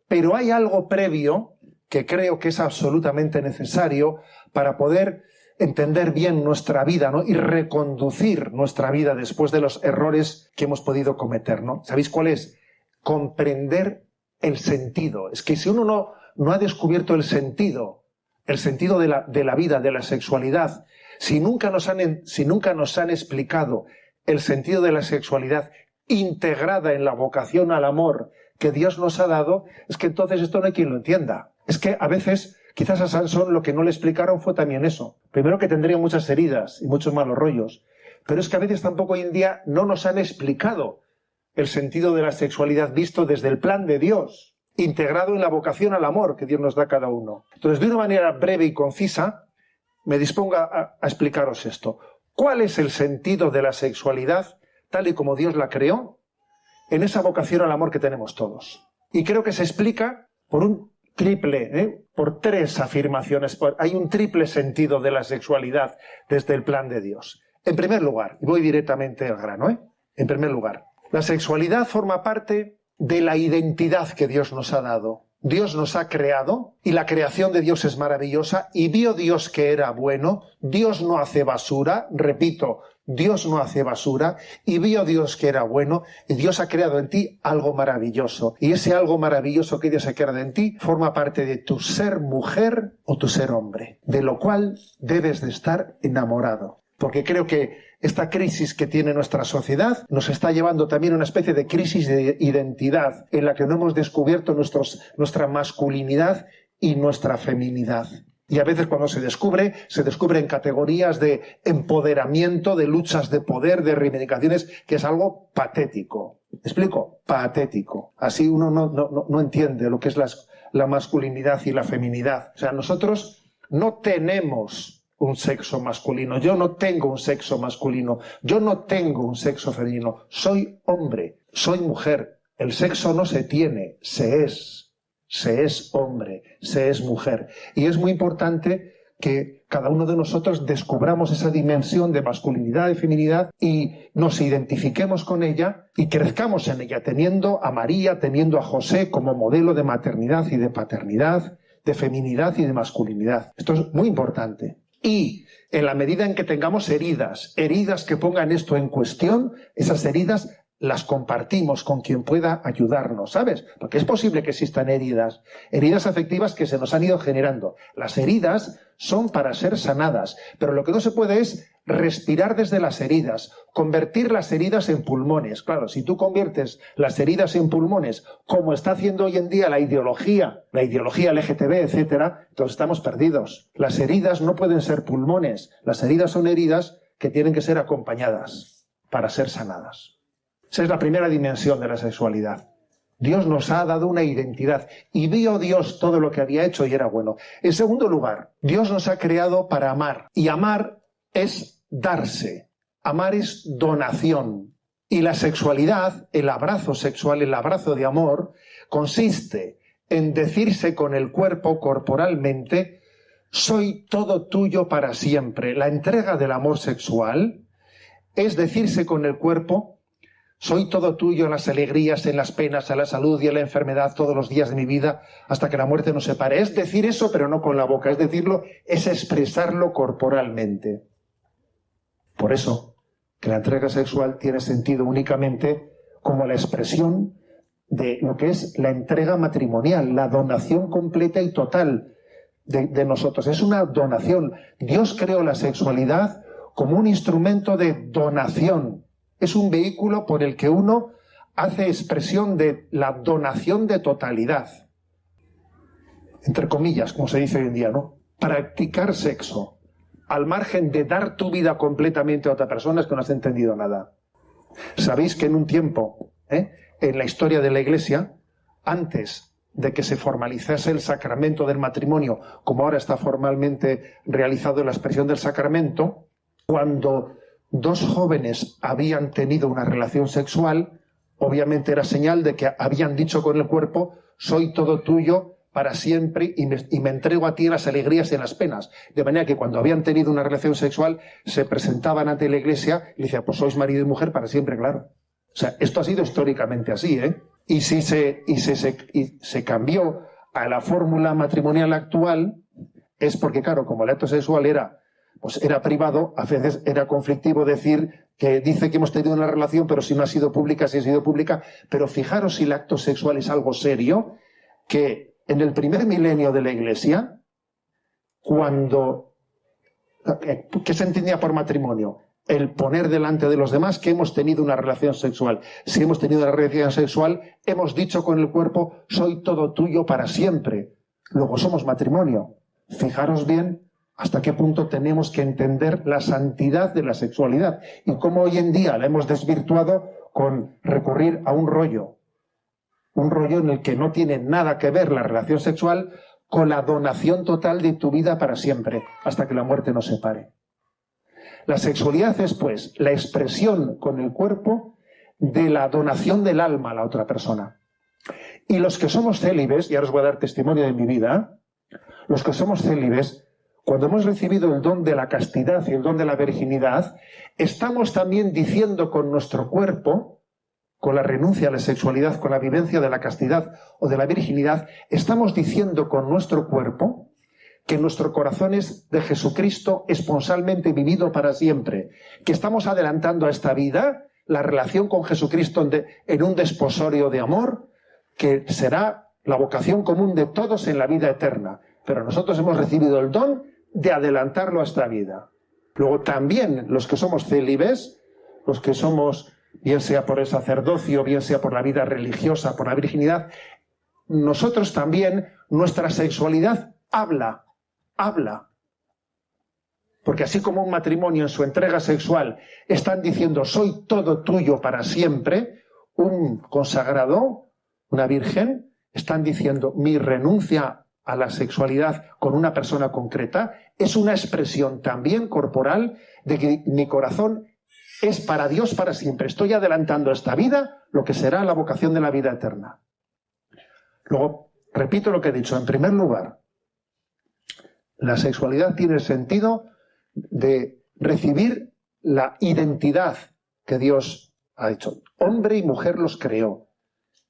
Pero hay algo previo que creo que es absolutamente necesario para poder entender bien nuestra vida, ¿no? Y reconducir nuestra vida después de los errores que hemos podido cometer, ¿no? ¿Sabéis cuál es? Comprender el sentido. Es que si uno no ha descubierto el sentido de la vida, de la sexualidad, si nunca nos han explicado el sentido de la sexualidad integrada en la vocación al amor que Dios nos ha dado, es que entonces esto no hay quien lo entienda. Es que a veces, quizás a Sansón lo que no le explicaron fue también eso. Primero, que tendría muchas heridas y muchos malos rollos. Pero es que a veces tampoco hoy en día no nos han explicado el sentido de la sexualidad visto desde el plan de Dios, integrado en la vocación al amor que Dios nos da a cada uno. Entonces, de una manera breve y concisa, me dispongo a explicaros esto. ¿Cuál es el sentido de la sexualidad tal y como Dios la creó en esa vocación al amor que tenemos todos? Y creo que se explica por tres afirmaciones. Hay un triple sentido de la sexualidad desde el plan de Dios. En primer lugar, y voy directamente al grano, en primer lugar, la sexualidad forma parte de la identidad que Dios nos ha dado. Dios nos ha creado y la creación de Dios es maravillosa y vio Dios que era bueno. Dios no hace basura, repito, Dios no hace basura y vio Dios que era bueno y Dios ha creado en ti algo maravilloso. Y ese algo maravilloso que Dios ha creado en ti forma parte de tu ser mujer o tu ser hombre, de lo cual debes de estar enamorado. Porque creo que esta crisis que tiene nuestra sociedad nos está llevando también a una especie de crisis de identidad en la que no hemos descubierto nuestra masculinidad y nuestra feminidad. Y a veces cuando se descubre en categorías de empoderamiento, de luchas de poder, de reivindicaciones, que es algo patético. ¿Me explico? Patético. Así uno no entiende lo que es la masculinidad y la feminidad. O sea, nosotros no tenemos un sexo masculino. Yo no tengo un sexo masculino. Yo no tengo un sexo femenino. Soy hombre, soy mujer. El sexo no se tiene, se es. Se es hombre, se es mujer. Y es muy importante que cada uno de nosotros descubramos esa dimensión de masculinidad y feminidad y nos identifiquemos con ella y crezcamos en ella, teniendo a María, teniendo a José como modelo de maternidad y de paternidad, de feminidad y de masculinidad. Esto es muy importante. Y en la medida en que tengamos heridas que pongan esto en cuestión, esas heridas las compartimos con quien pueda ayudarnos, ¿sabes? Porque es posible que existan heridas afectivas que se nos han ido generando. Las heridas son para ser sanadas, pero lo que no se puede es respirar desde las heridas, convertir las heridas en pulmones. Claro, si tú conviertes las heridas en pulmones, como está haciendo hoy en día la ideología LGTB, etcétera, entonces estamos perdidos. Las heridas no pueden ser pulmones, las heridas son heridas que tienen que ser acompañadas para ser sanadas. Esa es la primera dimensión de la sexualidad. Dios nos ha dado una identidad y vio Dios todo lo que había hecho y era bueno. En segundo lugar, Dios nos ha creado para amar y amar es darse, amar es donación. Y la sexualidad, el abrazo sexual, el abrazo de amor, consiste en decirse con el cuerpo corporalmente, soy todo tuyo para siempre. La entrega del amor sexual es decirse con el cuerpo, soy todo tuyo en las alegrías, en las penas, en la salud y en la enfermedad todos los días de mi vida hasta que la muerte nos separe. Es decir eso, pero no con la boca. Es decirlo, es expresarlo corporalmente. Por eso, que la entrega sexual tiene sentido únicamente como la expresión de lo que es la entrega matrimonial, la donación completa y total de nosotros. Es una donación. Dios creó la sexualidad como un instrumento de donación. Es un vehículo por el que uno hace expresión de la donación de totalidad. Entre comillas, como se dice hoy en día, ¿no? Practicar sexo, al margen de dar tu vida completamente a otra persona, es que no has entendido nada. Sabéis que en un tiempo, en la historia de la Iglesia, antes de que se formalizase el sacramento del matrimonio, como ahora está formalmente realizado en la expresión del sacramento, cuando dos jóvenes habían tenido una relación sexual, obviamente era señal de que habían dicho con el cuerpo, soy todo tuyo para siempre y me entrego a ti en las alegrías y en las penas. De manera que cuando habían tenido una relación sexual, se presentaban ante la Iglesia y decían, pues sois marido y mujer para siempre, claro. O sea, esto ha sido históricamente así, ¿eh? Y si se cambió a la fórmula matrimonial actual, es porque, claro, como el acto sexual era privado, a veces era conflictivo decir que dice que hemos tenido una relación, pero si no ha sido pública, si ha sido pública. Pero fijaros si el acto sexual es algo serio, que en el primer milenio de la Iglesia, ¿qué se entendía por matrimonio? El poner delante de los demás que hemos tenido una relación sexual. Si hemos tenido una relación sexual, hemos dicho con el cuerpo, soy todo tuyo para siempre. Luego somos matrimonio. Fijaros bien hasta qué punto tenemos que entender la santidad de la sexualidad y cómo hoy en día la hemos desvirtuado con recurrir a un rollo en el que no tiene nada que ver la relación sexual con la donación total de tu vida para siempre, hasta que la muerte nos separe. La sexualidad es, pues, la expresión con el cuerpo de la donación del alma a la otra persona. Y los que somos célibes, y ahora os voy a dar testimonio de mi vida, los que somos célibes, cuando hemos recibido el don de la castidad y el don de la virginidad, estamos también diciendo con nuestro cuerpo, con la renuncia a la sexualidad, con la vivencia de la castidad o de la virginidad, estamos diciendo con nuestro cuerpo que nuestro corazón es de Jesucristo esponsalmente vivido para siempre, que estamos adelantando a esta vida la relación con Jesucristo en un desposorio de amor, que será la vocación común de todos en la vida eterna. Pero nosotros hemos recibido el don de adelantarlo a esta vida. Luego también los que somos célibes, los que somos, bien sea por el sacerdocio, bien sea por la vida religiosa, por la virginidad, nosotros también, nuestra sexualidad habla. Porque así como un matrimonio en su entrega sexual están diciendo soy todo tuyo para siempre, un consagrado, una virgen, están diciendo mi renuncia a la sexualidad con una persona concreta es una expresión también corporal de que mi corazón es para Dios para siempre. Estoy adelantando a esta vida lo que será la vocación de la vida eterna. Luego, repito lo que he dicho. En primer lugar, la sexualidad tiene el sentido de recibir la identidad que Dios ha hecho. Hombre y mujer los creó.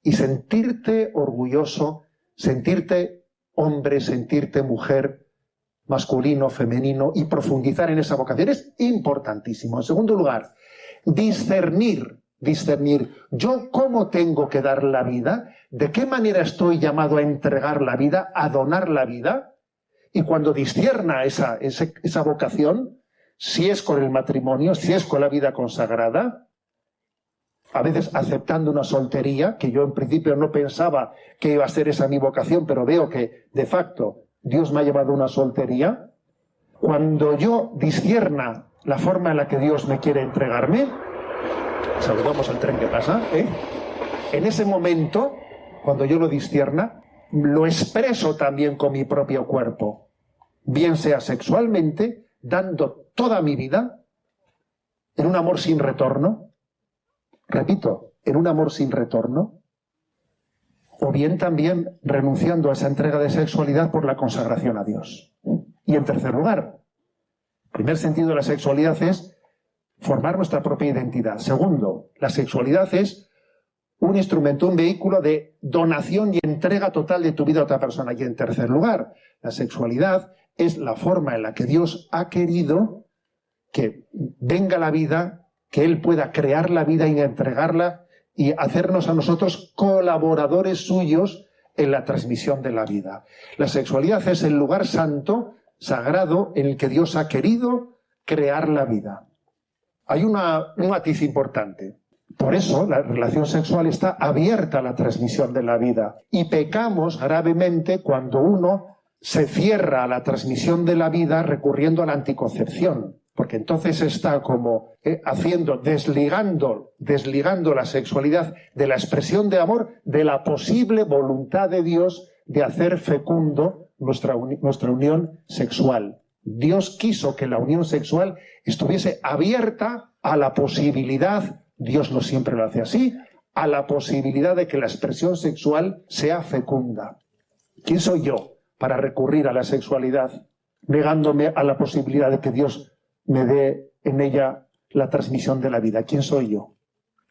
Y sentirte orgulloso, sentirte hombre, sentirte mujer, masculino, femenino, y profundizar en esa vocación es importantísimo. En segundo lugar, discernir. Yo cómo tengo que dar la vida, de qué manera estoy llamado a entregar la vida, a donar la vida, y cuando discierna esa vocación, si es con el matrimonio, si es con la vida consagrada, a veces aceptando una soltería, que yo en principio no pensaba que iba a ser esa mi vocación, pero veo que de facto Dios me ha llevado a una soltería. Cuando yo discierna la forma en la que Dios me quiere entregarme, saludamos al tren que pasa, en ese momento, cuando yo lo discierna, lo expreso también con mi propio cuerpo, bien sea sexualmente, dando toda mi vida en un amor sin retorno, repito, en un amor sin retorno, o bien también renunciando a esa entrega de sexualidad por la consagración a Dios. Y en tercer lugar, el primer sentido de la sexualidad es formar nuestra propia identidad. Segundo, la sexualidad es un instrumento, un vehículo de donación y entrega total de tu vida a otra persona. Y en tercer lugar, la sexualidad es la forma en la que Dios ha querido que venga la vida, que Él pueda crear la vida y entregarla y hacernos a nosotros colaboradores suyos en la transmisión de la vida. La sexualidad es el lugar santo, sagrado, en el que Dios ha querido crear la vida. Hay un matiz importante. Por eso la relación sexual está abierta a la transmisión de la vida. Y pecamos gravemente cuando uno se cierra a la transmisión de la vida recurriendo a la anticoncepción. Porque entonces está como desligando la sexualidad de la expresión de amor, de la posible voluntad de Dios de hacer fecundo nuestra unión sexual. Dios quiso que la unión sexual estuviese abierta a la posibilidad, Dios no siempre lo hace así, a la posibilidad de que la expresión sexual sea fecunda. ¿Quién soy yo para recurrir a la sexualidad, negándome a la posibilidad de que Dios me dé en ella la transmisión de la vida? ¿Quién soy yo?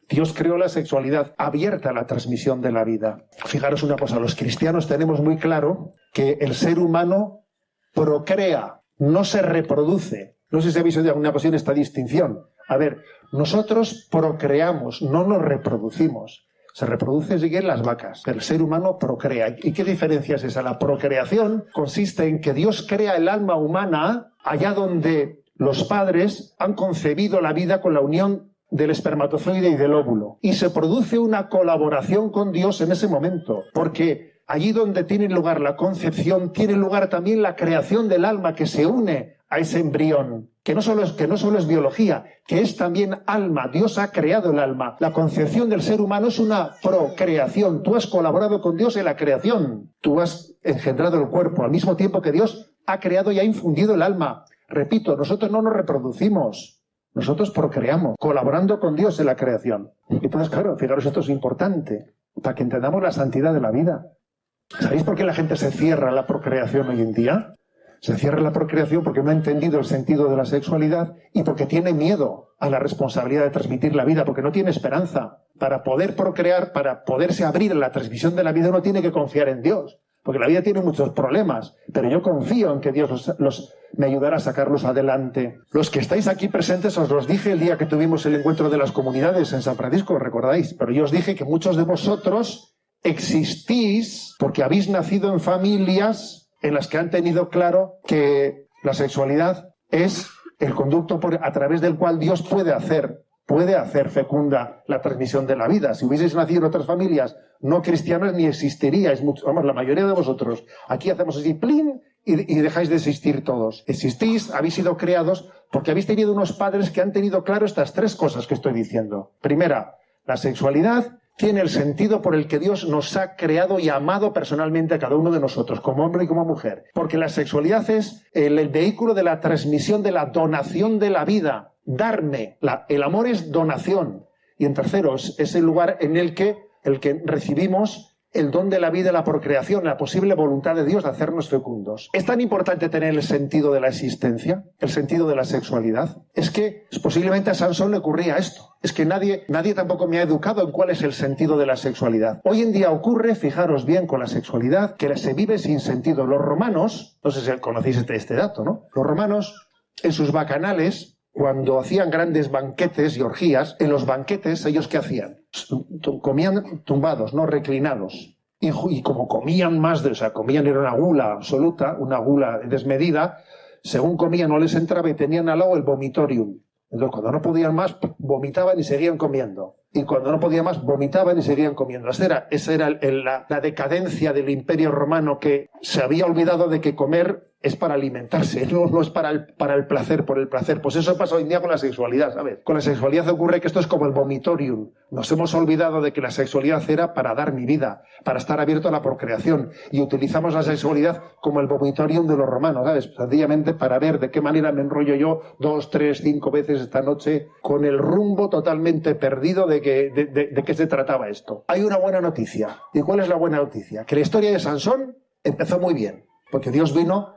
Dios creó la sexualidad abierta a la transmisión de la vida. Fijaros una cosa, los cristianos tenemos muy claro que el ser humano procrea, no se reproduce. No sé si habéis oído en alguna ocasión esta distinción. A ver, nosotros procreamos, no nos reproducimos. Se reproducen siguen las vacas, pero el ser humano procrea. ¿Y qué diferencia es esa? La procreación consiste en que Dios crea el alma humana allá donde los padres han concebido la vida con la unión del espermatozoide y del óvulo. Y se produce una colaboración con Dios en ese momento, porque allí donde tiene lugar la concepción, tiene lugar también la creación del alma que se une a ese embrión, que no solo es biología, que es también alma. Dios ha creado el alma. La concepción del ser humano es una procreación. Tú has colaborado con Dios en la creación. Tú has engendrado el cuerpo al mismo tiempo que Dios ha creado y ha infundido el alma. Repito, nosotros no nos reproducimos, nosotros procreamos, colaborando con Dios en la creación. Entonces, claro, fijaros, esto es importante, para que entendamos la santidad de la vida. ¿Sabéis por qué la gente se cierra a la procreación hoy en día? Se cierra a la procreación porque no ha entendido el sentido de la sexualidad y porque tiene miedo a la responsabilidad de transmitir la vida, porque no tiene esperanza. Para poder procrear, para poderse abrir en la transmisión de la vida, uno tiene que confiar en Dios. Porque la vida tiene muchos problemas, pero yo confío en que Dios me ayudará a sacarlos adelante. Los que estáis aquí presentes os los dije el día que tuvimos el encuentro de las comunidades en San Francisco, ¿recordáis? Pero yo os dije que muchos de vosotros existís porque habéis nacido en familias en las que han tenido claro que la sexualidad es el conducto a través del cual Dios puede hacer fecunda la transmisión de la vida. Si hubieseis nacido en otras familias no cristianas, ni existiríais. La mayoría de vosotros. Aquí hacemos así, plin, y dejáis de existir todos. Existís, habéis sido creados, porque habéis tenido unos padres que han tenido claro estas tres cosas que estoy diciendo. Primera, la sexualidad tiene el sentido por el que Dios nos ha creado y amado personalmente a cada uno de nosotros, como hombre y como mujer. Porque la sexualidad es el vehículo de la transmisión, de la donación de la vida. Darme. El amor es donación. Y en tercero, es el lugar en el que recibimos el don de la vida y la procreación, la posible voluntad de Dios de hacernos fecundos. ¿Es tan importante tener el sentido de la existencia, el sentido de la sexualidad? Es que posiblemente a Sansón le ocurría esto. Es que nadie tampoco me ha educado en cuál es el sentido de la sexualidad. Hoy en día ocurre, fijaros bien con la sexualidad, que se vive sin sentido. Los romanos, no sé si conocéis este dato, ¿no? Los romanos, en sus bacanales, cuando hacían grandes banquetes y orgías, en los banquetes, ¿ellos qué hacían? Comían tumbados, no reclinados. Y como comían comían, era una gula absoluta, una gula desmedida, según comían no les entraba y tenían al lado el vomitorium. Entonces, cuando no podían más, vomitaban y seguían comiendo. Y cuando no podían más, vomitaban y seguían comiendo. Esa era la decadencia del Imperio Romano, que se había olvidado de que comer es para alimentarse, no es para el placer, por el placer. Pues eso pasa hoy en día con la sexualidad, ¿sabes? Con la sexualidad ocurre que esto es como el vomitorium. Nos hemos olvidado de que la sexualidad era para dar mi vida, para estar abierto a la procreación. Y utilizamos la sexualidad como el vomitorium de los romanos, ¿sabes? Sencillamente para ver de qué manera me enrollo yo 2, 3, 5 veces esta noche con el rumbo totalmente perdido de qué se trataba esto. Hay una buena noticia. ¿Y cuál es la buena noticia? Que la historia de Sansón empezó muy bien, porque Dios vino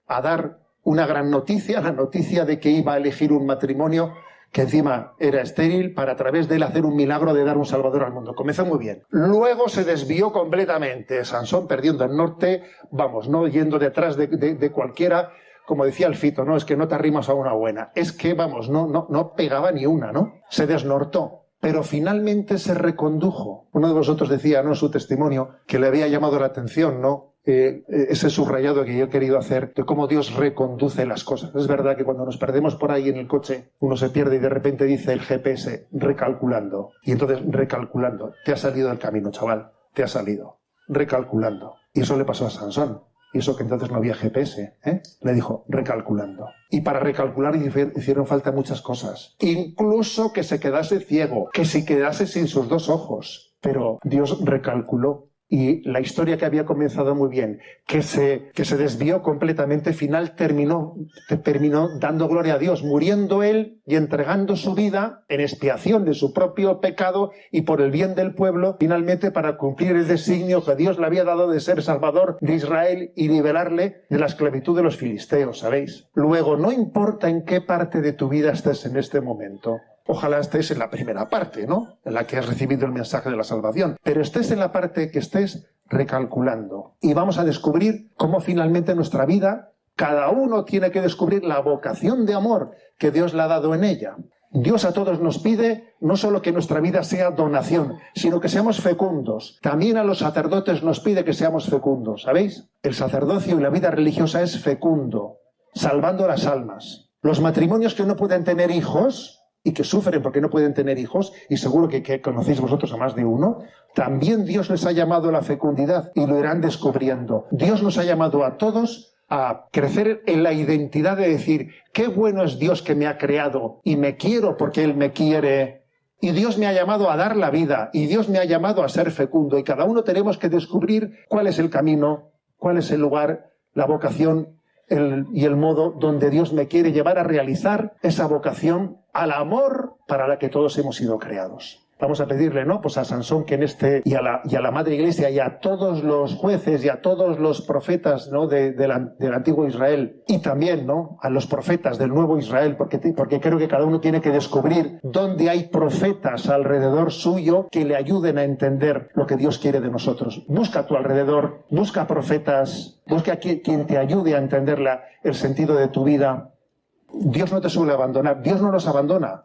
a dar una gran noticia, la noticia de que iba a elegir un matrimonio que encima era estéril, para a través de él hacer un milagro de dar un salvador al mundo. Comenzó muy bien. Luego se desvió completamente. Sansón perdiendo el norte, no yendo detrás de cualquiera, como decía el Fito, no, es que no te arrimas a una buena. Es que, no pegaba ni una, ¿no? Se desnortó. Pero finalmente se recondujo. Uno de vosotros decía, ¿no?, en su testimonio, que le había llamado la atención, ¿no?, ese subrayado que yo he querido hacer de cómo Dios reconduce las cosas. Es verdad que cuando nos perdemos por ahí en el coche, uno se pierde y de repente dice el GPS, recalculando. Y entonces, recalculando, te ha salido del camino, chaval, te ha salido. Recalculando. Y eso le pasó a Sansón. Y eso que entonces no había GPS, le dijo, recalculando. Y para recalcular hicieron falta muchas cosas. Incluso que se quedase ciego, que se quedase sin sus 2 ojos. Pero Dios recalculó. Y la historia que había comenzado muy bien, que se desvió completamente, final terminó dando gloria a Dios, muriendo él y entregando su vida en expiación de su propio pecado y por el bien del pueblo, finalmente para cumplir el designio que Dios le había dado de ser salvador de Israel y liberarle de la esclavitud de los filisteos, ¿sabéis? Luego, no importa en qué parte de tu vida estés en este momento. Ojalá estés en la primera parte, ¿no?, en la que has recibido el mensaje de la salvación. Pero estés en la parte que estés recalculando. Y vamos a descubrir cómo finalmente en nuestra vida cada uno tiene que descubrir la vocación de amor que Dios le ha dado en ella. Dios a todos nos pide no solo que nuestra vida sea donación, sino que seamos fecundos. También a los sacerdotes nos pide que seamos fecundos, ¿sabéis? El sacerdocio y la vida religiosa es fecundo, salvando las almas. Los matrimonios que no pueden tener hijos y que sufren porque no pueden tener hijos, y seguro que conocéis vosotros a más de uno, también Dios les ha llamado a la fecundidad y lo irán descubriendo. Dios nos ha llamado a todos a crecer en la identidad de decir, qué bueno es Dios que me ha creado y me quiero porque Él me quiere. Y Dios me ha llamado a dar la vida y Dios me ha llamado a ser fecundo, y cada uno tenemos que descubrir cuál es el camino, cuál es el lugar, la vocación y el modo donde Dios me quiere llevar a realizar esa vocación al amor para la que todos hemos sido creados. Vamos a pedirle, ¿no?, pues a Sansón que y a la Madre Iglesia y a todos los jueces y a todos los profetas, ¿no?, del antiguo Israel, y también, ¿no?, a los profetas del nuevo Israel, porque creo que cada uno tiene que descubrir dónde hay profetas alrededor suyo que le ayuden a entender lo que Dios quiere de nosotros. Busca a tu alrededor, busca profetas, busca a quien te ayude a entender el sentido de tu vida. Dios no te suele abandonar, Dios no nos abandona,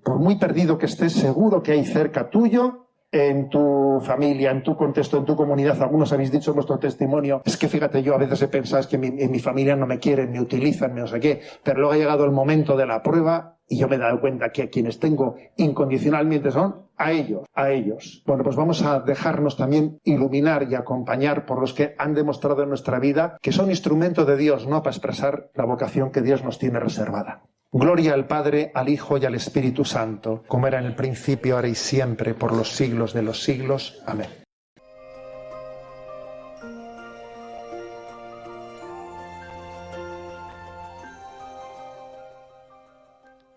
Por muy perdido que estés, seguro que hay cerca tuyo, en tu familia, en tu contexto, en tu comunidad. Algunos habéis dicho en vuestro testimonio, es que fíjate, yo a veces he pensado, es que en mi familia no me quieren, me utilizan, no sé qué, pero luego ha llegado el momento de la prueba y yo me he dado cuenta que a quienes tengo incondicionalmente son a ellos. Bueno, pues vamos a dejarnos también iluminar y acompañar por los que han demostrado en nuestra vida que son instrumento de Dios, ¿no?, para expresar la vocación que Dios nos tiene reservada. Gloria al Padre, al Hijo y al Espíritu Santo, como era en el principio, ahora y siempre, por los siglos de los siglos. Amén.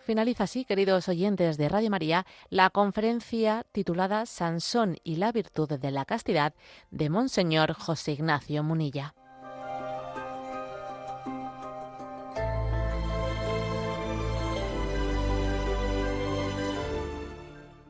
Finaliza así, queridos oyentes de Radio María, la conferencia titulada Sansón y la virtud de la castidad de Monseñor José Ignacio Munilla.